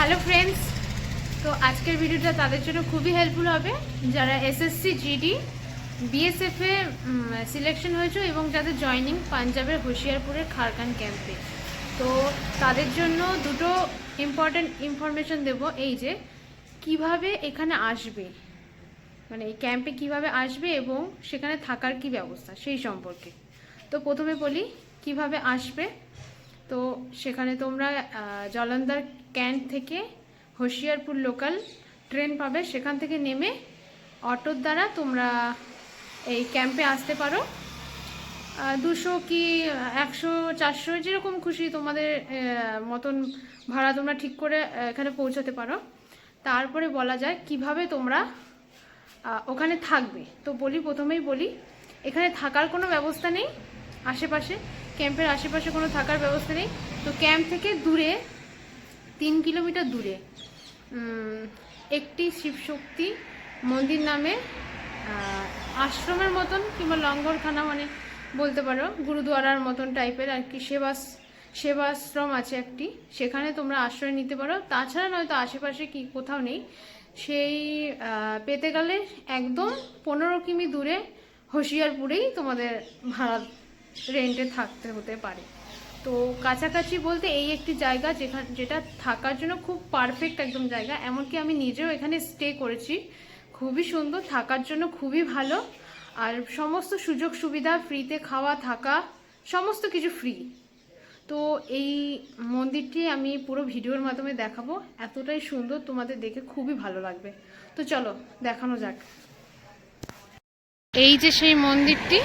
Hello friends, তো আজকের ভিডিওটা তাদের জন্য খুবই হেল্পফুল হবে যারা এসএসসি জিডি বিএসএফ এ সিলেকশন হয়েছে এবং যাদের জয়নিং পাঞ্জাবের হোশিয়ারপুরের খারকান ক্যাম্পে। তো তাদের জন্য দুটো ইম্পর্টেন্ট ইনফরমেশন দেব, এই যে কিভাবে এখানে আসবে, মানে এই ক্যাম্পে কিভাবে আসবে এবং সেখানে থাকার কি ব্যবস্থা সেই সম্পর্কে। তো প্রথমে বলি কিভাবে আসবে। তো সেখানে তোমরা জলন্দার ক্যান্ট থেকে হোশিয়ারপুর লোকাল ট্রেন পাবে, সেখান থেকে নেমে অটোর দ্বারা তোমরা এই ক্যাম্পে আসতে পারো। 200 কি 100 400 যেরকম খুশি তোমাদের মতন ভাড়া তোমরা ঠিক করে এখানে পৌঁছাতে পারো। তারপরে বলা যায় কিভাবে তোমরা ওখানে থাকবে। তো প্রথমেই বলি এখানে থাকার কোনো ব্যবস্থা নেই, আশেপাশে ক্যাম্পের আশেপাশে কোনো থাকার ব্যবস্থা নেই। তো ক্যাম্প থেকে দূরে 3 কিলোমিটার দূরে একটি শিবশক্তি মন্দির নামে আশ্রমের মতন কিংবা লঙ্গরখানা মানে বলতে পারো, গুরুদুয়ারার মতন টাইপের আর কি সেবাশ্রম আছে একটি, সেখানে তোমরা আশ্রয় নিতে পারো। তাছাড়া নয়তো আশেপাশে কি কোথাও নেই, সেই পেতে গেলে একদম 15 কিমি দূরে হোশিয়ারপুরেই তোমাদের ভাড়া রেন্টে থাকতে হতে পারে। তো কাছাকাছি বলতে এই একটি জায়গা যেটা থাকার জন্য খুব পারফেক্ট একদম জায়গা। এমনকি আমি নিজেও এখানে স্টে করেছি, খুবই সুন্দর, থাকার জন্য খুবই ভালো। আর সমস্ত সুযোগ সুবিধা ফ্রিতে, খাওয়া থাকা সমস্ত কিছু ফ্রি। তো এই মন্দিরটি আমি পুরো ভিডিওর মাধ্যমে দেখাবো, এতটাই সুন্দর, তোমাদের দেখে খুবই ভালো লাগবে। তো চলো দেখানো যাক। এই যে সেই মন্দিরটি,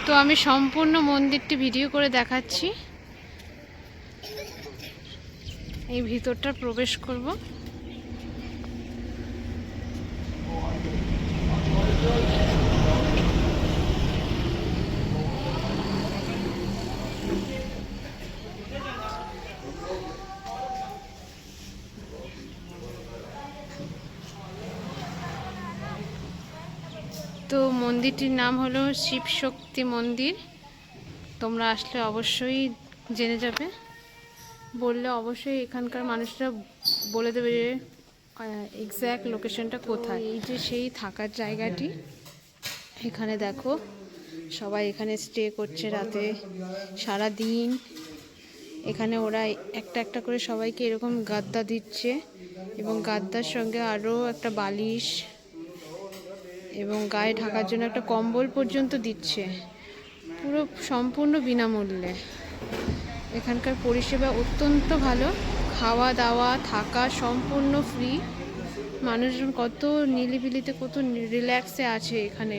তো আমি সম্পূর্ণ মন্দিরটি ভিডিও করে দেখাচ্ছি। এই ভিতরটা প্রবেশ করব। তো মন্দিরটির নাম হলো শিবশক্তি মন্দির। তোমরা আসলে অবশ্যই জেনে যাবে, বললে অবশ্যই এখানকার মানুষরা বলে দেবে যে এক্স্যাক্ট লোকেশনটা কোথায়। এই যে সেই থাকার জায়গাটি, এখানে দেখো সবাই এখানে স্টে করছে রাতে সারা দিন। এখানে ওরা একটা একটা করে সবাইকে এরকম গাদ্দা দিচ্ছে এবং গাদ্দার সঙ্গে আরও একটা বালিশ এবং গায়ে ঢাকার জন্য একটা কম্বল পর্যন্ত দিচ্ছে, পুরো সম্পূর্ণ বিনামূল্যে। এখানকার পরিষেবা অত্যন্ত ভালো, খাওয়া দাওয়া থাকা সম্পূর্ণ ফ্রি। মানুষজন কত নিলিবিলিতে কত রিল্যাক্সে আছে এখানে।